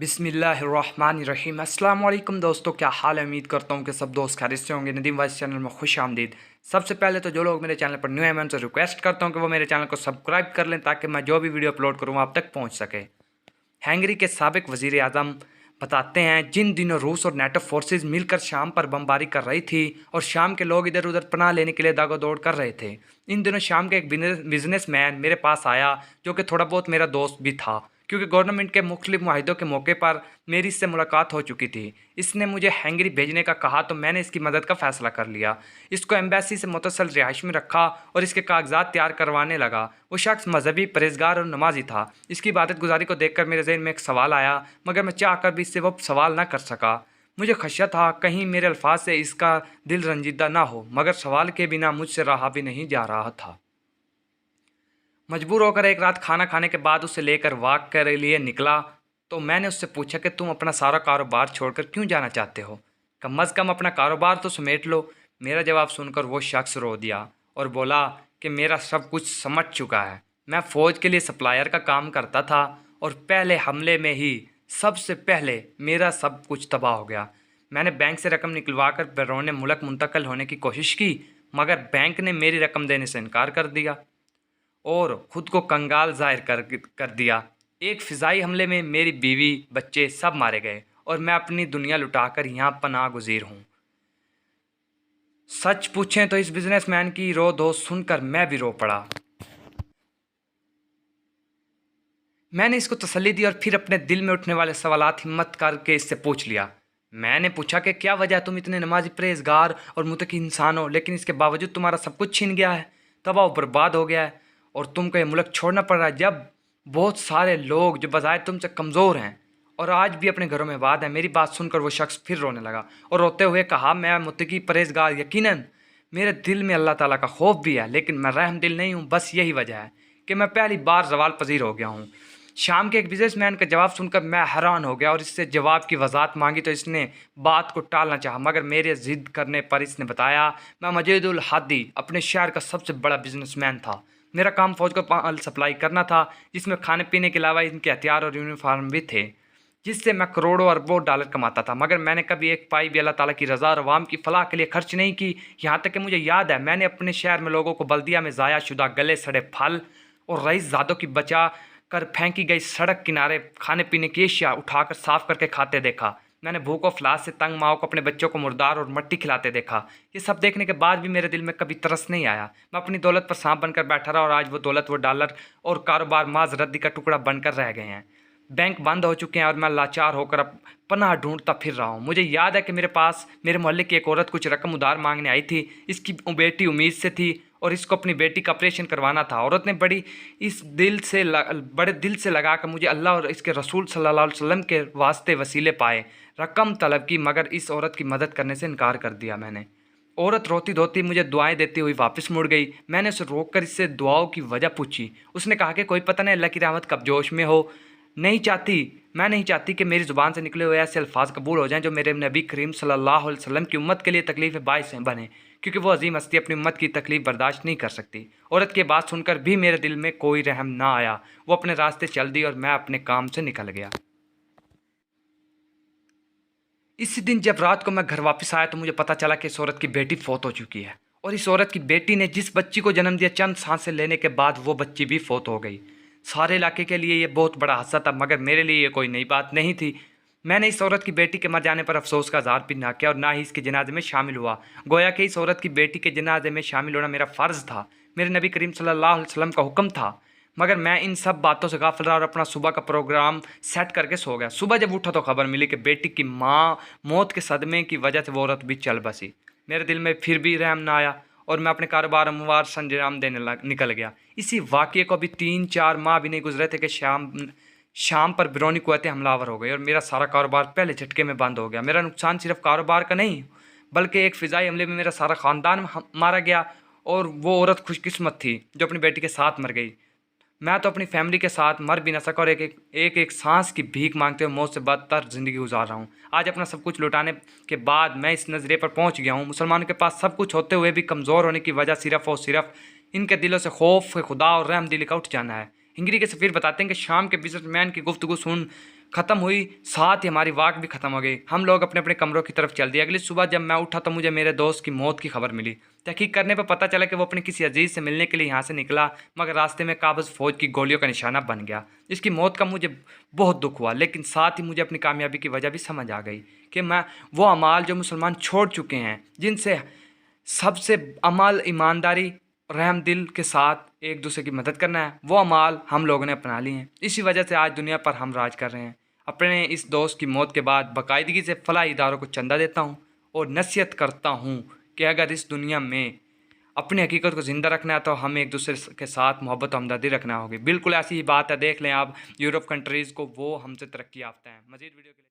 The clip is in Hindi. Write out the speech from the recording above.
बिस्मिल्लाहिर्रहमानिर्रहीम। अस्सलाम वालेकुम दोस्तों, क्या हाल है? उम्मीद करता हूँ कि सब दोस्त खैरियत से होंगे। नदीम वाइस चैनल में खुश आमदीद। सबसे पहले तो जो लोग मेरे चैनल पर न्यू हैं मैं उनसे रिक्वेस्ट करता हूँ कि वो मेरे चैनल को सब्सक्राइब कर लें ताकि मैं जो भी वीडियो अपलोड करूँ आप तक पहुँच सके। हंगरी के साबिक वज़ीर आज़म बताते हैं, जिन दिनों रूस और नेटो फोर्सेस मिलकर शाम पर बमबारी कर रही थी और शाम के लोग इधर उधर पनाह लेने के लिए दागो दौड़ कर रहे थे, इन दिनों शाम के एक बिजनेसमैन मेरे पास आया जो कि थोड़ा बहुत मेरा दोस्त भी था, क्योंकि गवर्नमेंट के मुख्तलिफ मुआहिदों के मौके पर मेरी इससे मुलाकात हो चुकी थी। इसने मुझे हंगरी भेजने का कहा तो मैंने इसकी मदद का फ़ैसला कर लिया। इसको एम्बेसी से मुतसल रिहाइश में रखा और इसके कागजात तैयार करवाने लगा। वो शख्स मजहबी, परहेजगार और नमाजी था। इसकी इबादत गुजारी को देखकर मेरे जहन में एक सवाल आया, मगर मैं चाह कर भी इससे वो सवाल ना कर सका। मुझे खदशा था कहीं मेरे अल्फाज से इसका दिल रंजीदा ना हो, मगर सवाल के बिना मुझसे रहा भी नहीं जा रहा था। मजबूर होकर एक रात खाना खाने के बाद उसे लेकर वॉक के लिए निकला तो मैंने उससे पूछा कि तुम अपना सारा कारोबार छोड़कर क्यों जाना चाहते हो? कम अज़ कम अपना कारोबार तो समेट लो। मेरा जवाब सुनकर वो शख्स रो दिया और बोला कि मेरा सब कुछ समझ चुका है। मैं फ़ौज के लिए सप्लायर का काम करता था और पहले हमले में ही सबसे पहले मेरा सब कुछ तबाह हो गया। मैंने बैंक से रकम निकलवा कर बैरून मुल्क मुंतकिल होने की कोशिश की, मगर बैंक ने मेरी रकम देने से इनकार कर दिया और ख़ुद को कंगाल ज़ाहिर कर दिया। एक फ़िज़ाई हमले में मेरी बीवी, बच्चे सब मारे गए और मैं अपनी दुनिया लुटाकर यहाँ पनाह गुज़ीर हूँ। सच पूछें तो इस बिजनेसमैन की रो धो सुनकर मैं भी रो पड़ा। मैंने इसको तसल्ली दी और फिर अपने दिल में उठने वाले सवालात हिम्मत करके इससे पूछ लिया। मैंने पूछा कि क्या वजह तुम इतने नमाजी, परहेजगार और मुत्तकी इंसान हो, लेकिन इसके बावजूद तुम्हारा सब कुछ छीन गया है, तबाह बर्बाद हो गया है और तुमको ये मुल्क छोड़ना पड़ रहा है, जब बहुत सारे लोग जो बज़ाहिर तुमसे कमज़ोर हैं और आज भी अपने घरों में आबाद हैं। मेरी बात सुनकर वो शख्स फिर रोने लगा और रोते हुए कहा, मैं मुत्तकी, परहेजगार, यकीनन मेरे दिल में अल्लाह ताला का खौफ भी है, लेकिन मैं रहम दिल नहीं हूँ। बस यही वजह है कि मैं पहली बार जवाल पजीर हो गया हूँ। शाम के एक बिजनेसमैन का जवाब सुनकर मैं हैरान हो गया और इससे जवाब की वजाहत मांगी तो इसने बात को टालना चाहा, मगर मेरे ज़िद करने पर इसने बताया, मैं मजीदुल हादी अपने शहर का सबसे बड़ा बिजनेसमैन था। मेरा काम फ़ौज को माल सप्लाई करना था, जिसमें खाने पीने के अलावा इनके हथियार और यूनिफॉर्म भी थे, जिससे मैं करोड़ों अरबों डॉलर कमाता था। मगर मैंने कभी एक पाई भी अल्लाह ताला की रज़ा और अवाम की फ़लाह के लिए खर्च नहीं की। यहाँ तक कि मुझे याद है, मैंने अपने शहर में लोगों को बल्दिया में ज़ाया शुदा गले सड़े फल और रईस ज़ादों की बचा कर फेंकी गई सड़क किनारे खाने पीने की अशिया उठाकर साफ करके खाते देखा। मैंने भूख और अफलास से तंग माओ को अपने बच्चों को मुर्दार और मट्टी खिलाते देखा। ये सब देखने के बाद भी मेरे दिल में कभी तरस नहीं आया। मैं अपनी दौलत पर सांप बनकर बैठा रहा और आज वो दौलत, वो डॉलर और कारोबार माज रद्दी का टुकड़ा बनकर रह गए हैं। बैंक बंद हो चुके हैं और मैं लाचार होकर अब पनाह ढूंढता फिर रहा हूँ। मुझे याद है कि मेरे पास मेरे मोहल्ले की एक औरत कुछ रकम उधार मांगने आई थी। इसकी बेटी उम्मीद से थी और इसको अपनी बेटी का ऑपरेशन करवाना था। औरत ने बड़े दिल से लगा कर मुझे अल्लाह और इसके रसूल सल्लल्लाहु अलैहि वसल्लम के वास्ते वसीले पाए रकम तलब की, मगर इस औरत की मदद करने से इनकार कर दिया मैंने। औरत रोती धोती मुझे दुआएं देती हुई वापस मुड़ गई। मैंने उसे रोककर इससे दुआओं की वजह पूछी। उसने कहा कि कोई पता नहीं, अल्लाह की रहमत कब जोश में हो। मैं नहीं चाहती कि मेरी ज़ुबान से निकले हुए ऐसे अल्फाज कबूल हो जाएं जो मेरे नबी करीम सल्लल्लाहु अलैहि वसल्लम की उम्मत के लिए तकलीफ़ बाइस बने, क्योंकि वो अजीम हस्ती अपनी उम्मत की तकलीफ़ बर्दाश्त नहीं कर सकती। औरत की बात सुनकर भी मेरे दिल में कोई रहम ना आया। वो अपने रास्ते चल दी और मैं अपने काम से निकल गया। इसी दिन जब रात को मैं घर वापस आया तो मुझे पता चला कि इस औरत की बेटी फौत हो चुकी है और इस औरत की बेटी ने जिस बच्ची को जन्म दिया, चंद सांसें लेने के बाद वो बच्ची भी फौत हो गई। सारे इलाके के लिए ये बहुत बड़ा हादसा था, मगर मेरे लिए ये कोई नई बात नहीं थी। मैंने इस औरत की बेटी के मर जाने पर अफसोस का इज़हार भी ना किया और ना ही इसके जनाजे में शामिल हुआ। गोया कि इस औरत की बेटी के जनाजे में शामिल होना मेरा फ़र्ज़ था, मेरे नबी करीम सल्लल्लाहु अलैहि वसल्लम का हुक्म था। मगर मैं इन सब बातों से गाफिल रहा और अपना सुबह का प्रोग्राम सेट करके सो गया। सुबह जब उठा तो खबर मिली कि बेटी की माँ मौत के सदमे की वजह से वो औरत भी चल बसी। मेरे दिल में फिर भी रहम ना आया और मैं अपने कारोबार अमवार संजाम देने निकल गया। इसी वाक़ये को अभी 3-4 माह भी नहीं गुजरे थे कि शाम पर बिरौनी क़ुव्वतें हमलावर हो गई और मेरा सारा कारोबार पहले झटके में बंद हो गया। मेरा नुकसान सिर्फ कारोबार का नहीं, बल्कि एक फ़िज़ाई हमले में मेरा सारा ख़ानदान मारा गया और वो औरत खुशकिस्मत थी जो अपनी बेटी के साथ मर गई। मैं तो अपनी फैमिली के साथ मर भी ना सका और एक सांस की भीख मांगते हुए मौत से बदतर ज़िंदगी गुजार रहा हूँ। आज अपना सब कुछ लुटाने के बाद मैं इस नज़रिए पर पहुँच गया हूँ, मुसलमानों के पास सब कुछ होते हुए भी कमज़ोर होने की वजह सिर्फ़ और सिर्फ इनके दिलों से खौफ खुदा और रहमदिली का उठ जाना है। हिंगरी के सफ़ीर बताते हैं कि शाम के बिजनेसमैन की गुफ्तगू सुन ख़त्म हुई, साथ ही हमारी वाक भी ख़त्म हो गई। हम लोग अपने अपने कमरों की तरफ चल दिए। अगली सुबह जब मैं उठा तो मुझे मेरे दोस्त की मौत की खबर मिली। तहकीक करने पर पता चला कि वो अपने किसी अजीज़ से मिलने के लिए यहाँ से निकला, मगर रास्ते में काबज़ फ़ौज की गोलियों का निशाना बन गया। इसकी मौत का मुझे बहुत दुख हुआ, लेकिन साथ ही मुझे अपनी कामयाबी की वजह भी समझ आ गई कि मैं वो अमाल जो मुसलमान छोड़ चुके हैं, जिनसे सबसे अमल ईमानदारी, रहम दिल के साथ एक दूसरे की मदद करना है, वो अमाल हम लोगों ने अपना लिए हैं। इसी वजह से आज दुनिया पर हम राज कर रहे हैं। अपने इस दोस्त की मौत के बाद बाकायदगी से फलाह इदारों को चंदा देता हूँ और नसीहत करता हूँ कि अगर इस दुनिया में अपनी हकीकत को ज़िंदा रखना है तो हमें एक दूसरे के साथ मोहब्बत और हमदर्दी रखना होगी। बिल्कुल ऐसी ही बात है, देख लें आप यूरोप कंट्रीज़ को, वो हमसे तरक्की याफ्ता हैं। मज़ीद वीडियो के लिए